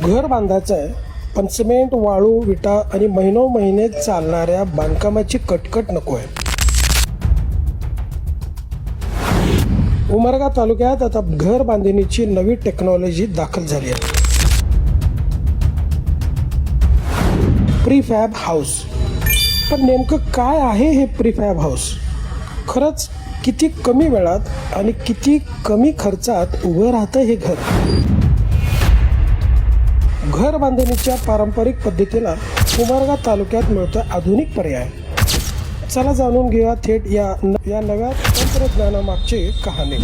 घर बांधायचं आहे, पण सिमेंट, वाळू, विटा आणि महिनोमहिने चालणाऱ्या बांधकामाची कटकट नको आहे. उमरगा तालुक्यात आता घर बांधणीची नवी टेक्नॉलॉजी दाखल झाली आहे. Prefab house. पण नेमकं काय आहे हे प्रीफॅब हाऊस? खरंच किती कमी वेळात आणि किती कमी खर्चात उभं राहतं हे घर? घर बांधणीच्या पारंपरिक पद्धतीला उमरगा तालुक्यात मिळतोय आधुनिक पर्याय. चला जाणून घेऊया थेट या नव्या तंत्रज्ञानामागची कहाणी.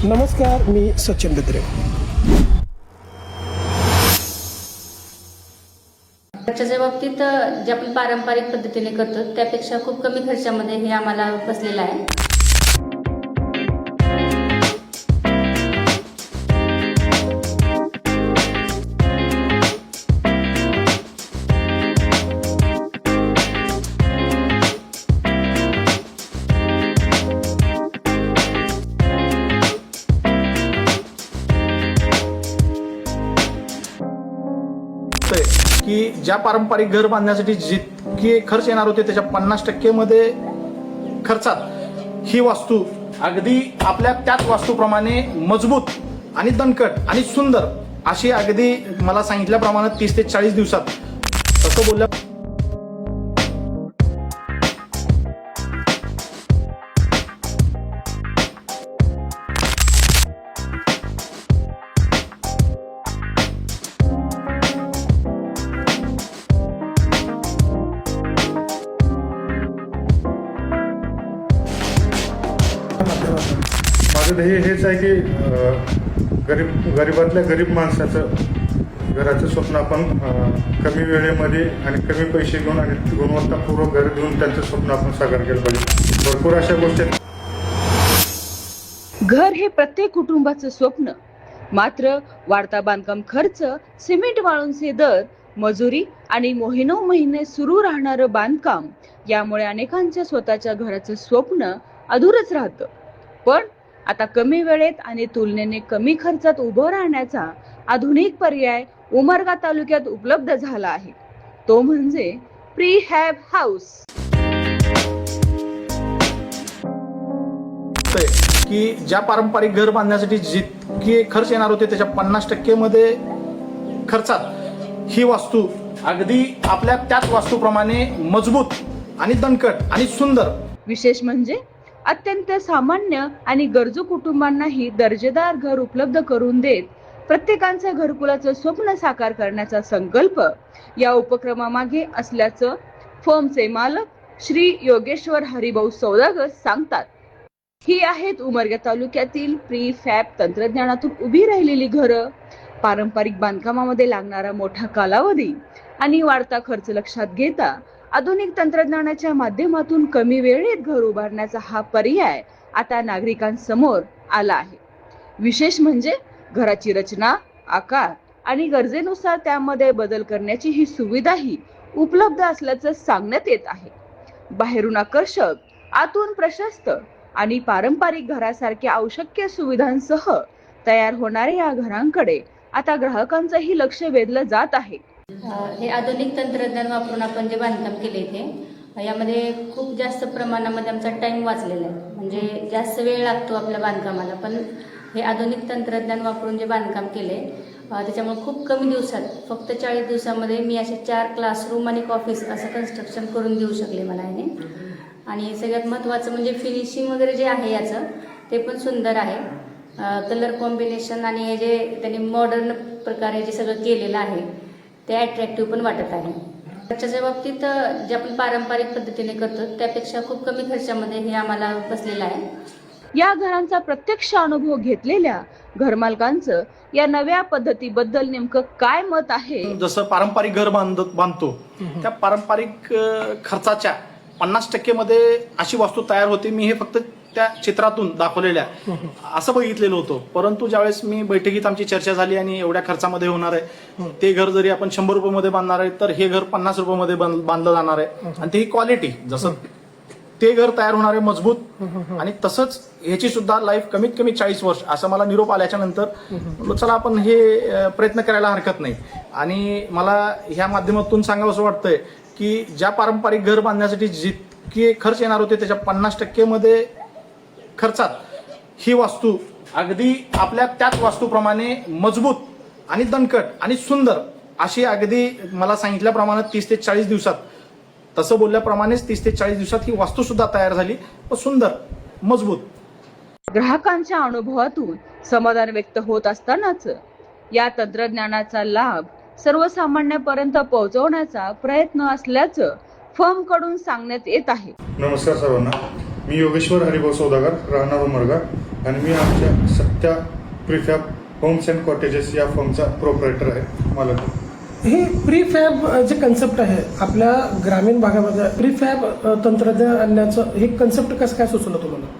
नमस्कार, मी सचिन बिद्रे. खर्चाच्या बाबतीत जे आपण पारंपरिक पद्धतीने करतो त्यापेक्षा खूप कमी खर्चामध्ये हे आम्हाला बसलेलं आहे. की ज्या पारंपरिक घर बांधण्यासाठी जितके खर्च येणार होते त्याच्या 50% मध्ये खर्चात ही वास्तू अगदी आपल्या त्याच वास्तूप्रमाणे मजबूत आणि दणकट आणि सुंदर अशी अगदी मला सांगितल्याप्रमाणे 30 ते 40 दिवसात तसं बोलल्या. माझं ध्येय हेच आहे की गरिबातल्या गरीब माणसाचं घराचं स्वप्न आपण कमी वेळेमध्ये आणि कमी पैसे घेऊन आणि गुणवत्तापूर्वक घर घेऊन त्यांचं स्वप्न आपण साकार केलं पाहिजे. भरपूर अशा गोष्टी. घर हे प्रत्येक कुटुंबाचं स्वप्न. मात्र वाढता बांधकाम खर्च, सिमेंट वाळूंचे दर, मजुरी आणि महिने सुरू राहणारं बांधकाम यामुळे अनेकांच्या स्वतःच्या घराचं स्वप्न अधूरच राहतं. पण आता कमी वेळेत आणि तुलनेने कमी खर्चात उभं राहण्याचा आधुनिक पर्याय उमरगा तालुक्यात उपलब्ध झाला आहे. तो म्हणजे प्रीफॅब हाऊस. की ज्या पारंपरिक घर बांधण्यासाठी जितके खर्च येणार होते त्याच्या 50% मध्ये खर्चात ही वास्तू अगदी आपल्या त्याच वास्तूप्रमाणे मजबूत आणि दणकट आणि सुंदर. विशेष म्हणजे अत्यंत सामान्य आणि गरजू कुटुंबांनाही दर्जेदार घर उपलब्ध करून देत प्रत्येकाचं घरकुलाचं स्वप्न साकार करण्याचा संकल्प या उपक्रमामागे असल्याचं फर्मचे मालक श्री योगेश्वर हरिभाऊ सौदागर सांगतात. ही आहेत उमरगा तालुक्यातील प्रीफॅब तंत्रज्ञानातून उभी राहिलेली घरं. पारंपरिक बांधकामामध्ये लागणारा मोठा कालावधी आणि वाढता खर्च लक्षात घेता आधुनिक तंत्रज्ञानाच्या माध्यमातून कमी वेळेत घर उभारण्याचा हा पर्याय आता नागरिकांसमोर आला आहे. विशेष म्हणजे घराची रचना, आकार आणि गरजेनुसार त्यामध्ये बदल करण्याची ही सुविधाही उपलब्ध असल्याचं सांगण्यात येत आहे. बाहेरून आकर्षक, आतून प्रशस्त आणि पारंपरिक घरासारख्या आवश्यक सुविधांसह तयार होणाऱ्या या घरांकडे आता ग्राहकांचंही लक्ष वेधलं जात आहे. हे आधुनिक तंत्रज्ञान वापरून आपण जे बांधकाम केले इथे यामध्ये खूप जास्त प्रमाणामध्ये आमचा टाइम वाचलेला आहे. म्हणजे जास्त वेळ लागतो आपल्या बांधकामाला, पण हे आधुनिक तंत्रज्ञान वापरून जे बांधकाम केले त्याच्यामुळे खूप कमी दिवसात, फक्त 40 दिवसामध्ये मी असे 4 क्लासरूम आणि ऑफिस असं कन्स्ट्रक्शन करून देऊ शकले मला याने. आणि सगळ्यात महत्त्वाचं म्हणजे फिनिशिंग वगैरे जे आहे याचं ते पण सुंदर आहे. कलर कॉम्बिनेशन आणि हे जे त्यांनी मॉडर्न प्रकारे जे सगळं केलेलं आहे ते अट्रॅक्टिव्ह पण वाटत आहे. खर्चाच्या बाबतीत जे आपण पारंपरिक पद्धतीने करतो त्यापेक्षा खूप कमी खर्चामध्ये हे आम्हाला बसलेलं आहे. या घरांचा प्रत्यक्ष अनुभव घेतलेल्या घरमालकांचं या नव्या पद्धतीबद्दल नेमकं काय मत आहे? जसं पारंपरिक घर बांधतो त्या पारंपरिक खर्चाच्या 50% मध्ये अशी वास्तू तयार होते. मी हे फक्त त्या चित्रातून दाखवलेल्या असं बघितलेलं होतं. परंतु ज्यावेळेस मी बैठकीत आमची चर्चा झाली आणि एवढ्या खर्चामध्ये होणार आहे, ते घर जरी आपण 100 रुपयामध्ये बांधणार आहे तर हे घर 50 रुपयामध्ये बांधलं जाणार आहे. आणि ती क्वालिटी, जसं ते घर तयार होणार आहे मजबूत आणि तसंच ह्याची सुद्धा लाईफ कमीत कमी 40 वर्ष असं मला निरोप आल्याच्या नंतर म्हणलं चला आपण हे प्रयत्न करायला हरकत नाही. आणि मला ह्या माध्यमातून सांगावं असं वाटतंय की ज्या पारंपरिक घर बांधण्यासाठी जितके खर्च येणार होते त्याच्या 50% मध्ये खर्चात ही वास्तू अगदी आपल्या त्याच वास्तूप्रमाणे मजबूत आणि दणकट आणि सुंदर अशी अगदी मला सांगितल्याप्रमाणे 30 ते 40 दिवसात, तसं बोलल्याप्रमाणेच 30 ते 40 दिवसात ही वास्तू सुद्धा तयार झाली व सुंदर मजबूत. ग्राहकांच्या अनुभवातून समाधान व्यक्त होत असतानाच या तंत्रज्ञानाचा लाभ सर्वसामान्यांपर्यंत पोहोचवण्याचा प्रयत्न असल्याचं फर्म कडून सांगण्यात येत आहे. नमस्कार सर्वांना, मी योगेश्वर हरिभाऊ सौदागर, राहणार उमरगा, आणि मी आमच्या Satya prefab homes and cottages या फर्मचा प्रोप्रायटर आहे, मालक. हे प्रीफॅब जे कन्सेप्ट आहे आपल्या ग्रामीण भागामध्ये, प्रीफॅब तंत्रज्ञान आणण्याचं हे कन्सेप्ट कसं काय सुचलं तुम्हाला?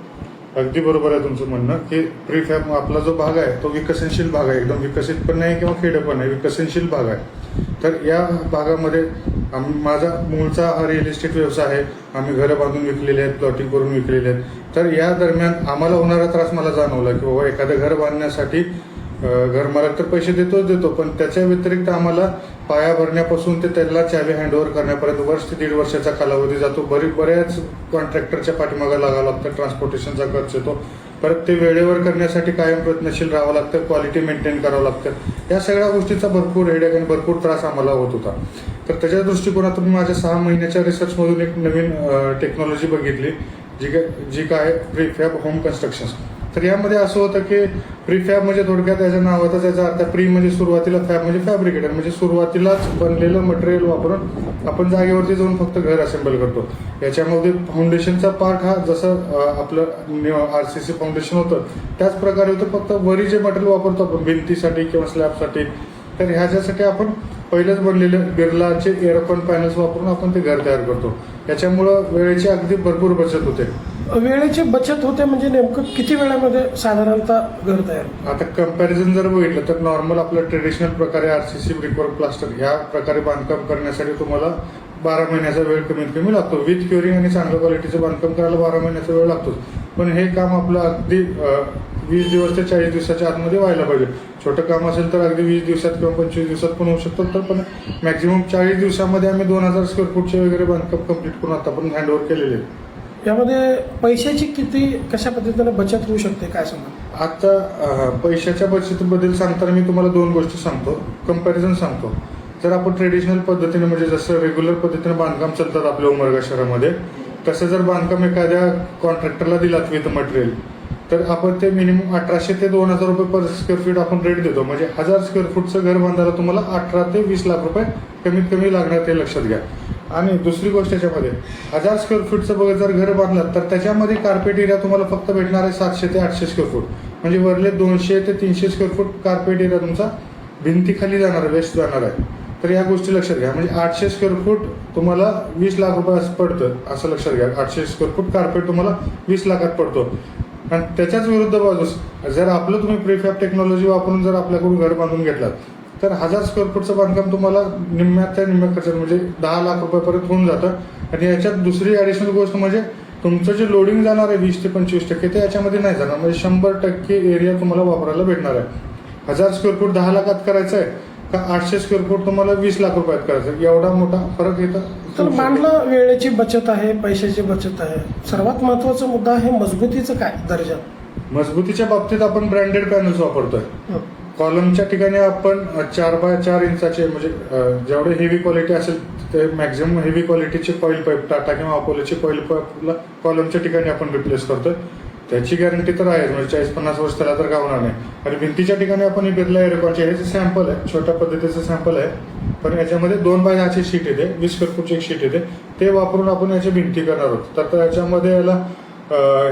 अगदी बरोबर आहे तुमचं म्हणणं की प्रीफॅब आपला जो भाग आहे तो विकसनशील भाग आहे, एकदम विकसित पण नाही किंवा खेडे पण नाही, विकसनशील भाग आहे. तर या भागामध्ये माझा मूळचा हा रिअल इस्टेट व्यवसाय आहे. आम्ही घरं बांधून विकलेले आहेत, प्लॉटिंग करून विकलेले आहेत. तर या दरम्यान आम्हाला होणारा त्रास मला जाणवला की बाबा एखादं घर बांधण्यासाठी घरमालक तर पैसे देतो, पण त्याच्या व्यतिरिक्त आम्हाला पाया भरण्यापासून ते त्याला चावी हँडओव्हर करण्यापर्यंत 1 ते 1.5 वर्षाचा कालावधी जातो. बऱ्याच कॉन्ट्रॅक्टरच्या पाठीमागे लागावं लागतं, ट्रान्सपोर्टेशनचा खर्च येतो. परत ते वेळेवर करण्यासाठी कायम प्रयत्नशील राहावं लागतं, क्वालिटी मेंटेन करावं लागतं. या सगळ्या गोष्टीचा भरपूर हेडेक आणि भरपूर त्रास आम्हाला होत होता. तर त्याच्या दृष्टिकोनातून मी माझ्या 6 महिन्याच्या रिसर्चमधून एक नवीन टेक्नॉलॉजी बघितली, जी काय प्रीफॅब होम कन्स्ट्रक्शन. तर यामध्ये असं होतं की प्रीफॅब म्हणजे थोडक्यात त्याच्या नावाचा त्याचा अर्थ प्री म्हणजे सुरुवातीला, फॅब म्हणजे फॅब्रिकेटर म्हणजे सुरुवातीलाच बनलेलं मटेरियल वापरून आपण जागेवरती जाऊन फक्त घर असेंबल करतो. याच्यामध्ये फाउंडेशनचा पार्ट हा जसं आपलं RCC फाउंडेशन होतं त्याच प्रकारे होतं, फक्त वरी जे मटेरियल वापरतो आपण भिंतीसाठी किंवा स्लॅबसाठी, तर ह्याच्यासाठी आपण पहिलेच बनलेले बिर्लाचे एअरकॉन पॅनल्स वापरून आपण ते घर तयार करतो. याच्यामुळं वेळेची अगदी भरपूर बचत होते. वेळेची बचत होते म्हणजे नेमकं किती वेळामध्ये साधारणतः घर तयार? आता कंपॅरिझन जर बघितलं तर नॉर्मल आपलं ट्रेडिशनल प्रकारे RCC ब्रिकवर्क प्लास्टर ह्या प्रकारे बांधकाम करण्यासाठी तुम्हाला 12 महिन्याचा वेळ कमीत कमी लागतो. विथ क्युरिंग आणि चांगल्या क्वालिटीचं बांधकाम करायला 12 महिन्याचा वेळ लागतो. पण हे काम आपलं अगदी 20 दिवस ते 40 दिवसाच्या आतमध्ये व्हायला पाहिजे. छोटं काम असेल तर अगदी 20 दिवसात किंवा 25 दिवसात पण होऊ शकतं. तर पण मॅक्झिमम 40 दिवसामध्ये आम्ही 2000 स्क्वेअर फूटचे वगैरे बांधकाम कम्प्लीट करून आतापर्यंत हँडओव्हर केलेले आहे. यामध्ये पैशाची कशा पद्धतीने बचत होऊ शकते काय सांगा? आता पैशाच्या बचतीबद्दल सांगताना मी तुम्हाला 2 गोष्टी सांगतो, कंपॅरिझन सांगतो. जर आपण ट्रेडिशनल पद्धतीने म्हणजे जसं रेग्युलर पद्धतीने बांधकाम चालतात आपल्या उमरगा शहरामध्ये, तसं जर बांधकाम एखाद्या कॉन्ट्रॅक्टरला दिलात विथ मटेरियल तर आपण ते मिनिमम 1800 ते 2000 रुपये पर स्क्वेअर फीट आपण रेट देतो. म्हणजे 1000 स्क्वेअर फूटचं घर बांधायला तुम्हाला 18 ते 20 लाख रुपये कमीत कमी लागणार, ते लक्षात घ्या. आणि दुसरी गोष्ट याच्यामध्ये 1000 स्क्वेअर फूटचं बघा जर घर बांधलं तर त्याच्यामध्ये कार्पेट एरिया तुम्हाला फक्त भेटणार आहे 700 ते 800 स्क्वेअर फूट. म्हणजे वरले 200 ते 300 स्क्वेअर फूट कार्पेट एरिया तुमचा भिंतीखाली जाणार आहे, वेस्ट जाणार आहे. तर या गोष्टी लक्षात घ्या. म्हणजे 800 स्क्वेअर फूट तुम्हाला 20 लाख रुपये पडतं असं लक्षात घ्या. 800 स्क्वेअर फूट कार्पेट तुम्हाला 20 लाखात पडतो. आणि त्याच्याच विरुद्ध बाजूस जर आपलं तुम्ही प्रीफॅब टेक्नॉलॉजी वापरून जर आपल्याकडून घर बांधून घेतलात तर 1000 स्क्वेअर फूटचं बांधकाम तुम्हाला निम्म्यात त्या निम्म्या खर्चात म्हणजे 10 लाख रुपयापर्यंत होऊन जातं. आणि याच्यात दुसरी ॲडिशनल गोष्ट म्हणजे तुमचं जे लोडिंग जाणार आहे 20 ते 25% ते याच्यामध्ये नाही जाणार. म्हणजे 100% एरिया तुम्हाला वापरायला भेटणार आहे. 1000 स्क्वेअर फूट 10 लाखात करायचं आहे का 800 स्क्वेअर फूट तुम्हाला 20 लाख रुपयात करायचं, एवढा मोठा फरक येतो. तर मानलं वेळेची बचत आहे, पैशाची बचत आहे, सर्वात महत्वाचा मुद्दा आहे मजबूतीचं काय दर्जा? मजबूतीच्या बाबतीत आपण ब्रँडेड पॅनल्स वापरतोय. कॉलमच्या ठिकाणी आपण 4x4 इंचाचे म्हणजे जेवढे हेवी क्वालिटी असेल ते मॅक्झिमम हेवी क्वालिटीचे कॉईल पाईप टाटा किंवा अपोलोचे कॉईल पाईपला कॉलमच्या ठिकाणी आपण रिप्लेस करतोय. त्याची गॅरंटी तर आहे, म्हणजे 40-50 वर्ष त्याला तर गावणार नाही. आणि भिंतीच्या ठिकाणी आपण बिर्ला एअरकॉनचे हे सॅम्पल आहे, छोट्या पद्धतीचं सॅम्पल आहे, पण याच्यामध्ये 2x10 शीट येते, 20 स्क्वेअर फूटची एक शीट येते. ते वापरून आपण याची भिंती करणार आहोत. तर याच्यामध्ये याला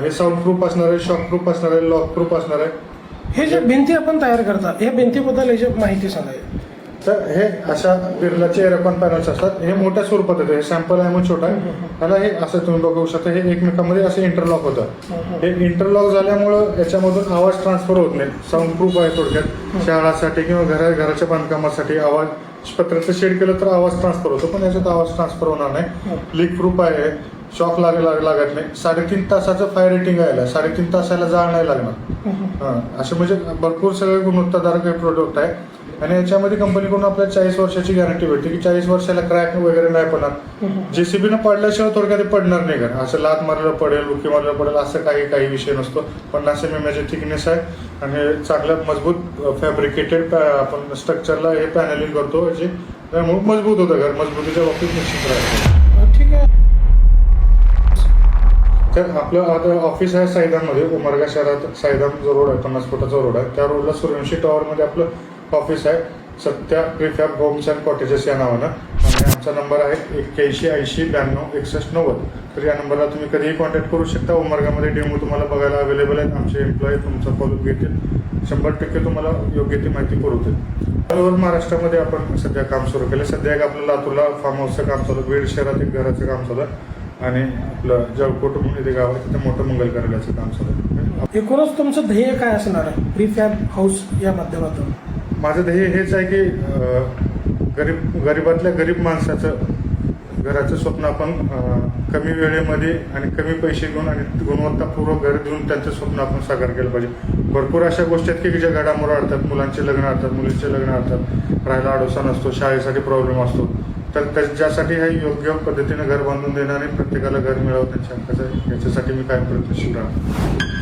हे साऊंड प्रूफ असणार आहे, शॉक प्रूफ असणार आहे, लॉक प्रूफ असणार आहे. हे जे भिंती आपण तयार करता या भिंतीबद्दल याची माहिती सांगायची. तर हे अशा बिर्लाचे एअरकॉन पॅनल्स असतात. हे मोठ्या स्वरूपात येतं. हे सॅम्पल आहे मग छोटा आहे. त्याला हे असं तुम्ही बघू शकता, हे एकमेकांमध्ये असं इंटरलॉक होतं. हे इंटरलॉक झाल्यामुळं याच्यामधून आवाज ट्रान्सफर होत नाही. साऊंड प्रूफ आहे थोडक्यात. शहरासाठी किंवा घराच्या बांधकामासाठी आवाज पत्र्याचं शेड केलं तर आवाज ट्रान्सफर होतो, पण याच्यात आवाज ट्रान्सफर होणार नाही. लीक प्रूफ आहे, शॉक लागत नाही. 3.5 तासाचं फायर रेटिंग आहे, 3.5 तासाला जाळ नाही लागणार. असे म्हणजे भरपूर सगळे गुणवत्ताधारक हे प्रोडक्ट आहे. आणि याच्यामध्ये कंपनीकडून आपल्याला 40 वर्षाची गॅरंटी भेटते की 40 वर्षाला क्रॅक वगैरे नाही पडणार. जेसीबीनं पडल्याशिवाय थोडक्यात पडणार नाही का, असं लात मारलं पडेल, बुकी मारलं पडेल असं काही विषय नसतो. 50 mm थिकनेस आहे आणि चांगलं मजबूत फॅब्रिकेटेड आपण स्ट्रक्चरला हे पॅनलिंग करतो, जे त्यामुळे मजबूत होतं घर. मजबूतीच्या बाबतीत निश्चित राहतं. ठीक आहे. तर आपलं आता ऑफिस आहे सायदामध्ये, उमरगा शहरात. सायदाम जो रोड आहे 50 फुटाचा रोड आहे, त्या रोडला सूर्यवंशी टॉवरमध्ये आपलं ऑफिस आहे. Satya prefab homes and cottages या नावानं. आणि आमचा नंबर आहे 81 80 92 61 90. तर या नंबरला तुम्ही कधीही कॉन्टॅक्ट करू शकता. उमरगामध्ये डेमो तुम्हाला बघायला अवेलेबल आहेत. आमचे एम्प्लॉई तुमचा फॉलोअप घेतील, 100% तुम्हाला योग्य ती माहिती पुरवतील. ऑल ओव्हर महाराष्ट्रामध्ये आपण सध्या काम सुरू केलं. सध्या एक आपलं लातूरला फार्म हाऊसचं काम चालू, बीड शहरात एक घराचं काम चालू आहे आणि आपलं जळकोट म्हणून इथे गाव आहे तिथे मोठं मंगल कार्यालयाचं काम चालू आहे. एकूणच तुमचं ध्येय काय असणार आहे प्रीफॅब हाऊस या माध्यमातून? माझं ध्येय हेच आहे की गरीबातल्या गरीब माणसाचं घराचं स्वप्न आपण कमी वेळेमध्ये आणि कमी पैसे घेऊन आणि गुणवत्तापूर्वक घर देऊन त्यांचं स्वप्न आपण साकार केलं पाहिजे. भरपूर अशा गोष्टी आहेत की ज्या घडामोडी अडतात. मुलांचे लग्न अडतात, मुलींचे लग्न अडतात, राहायला अडोसा नसतो, शाळेसाठी प्रॉब्लेम असतो. तर ज्यासाठी हे योग्य पद्धतीने घर बांधून देणं आणि प्रत्येकाला घर मिळावं त्यांच्या हक्काचं, याच्यासाठी मी कायम प्रयत्नशील राहतो.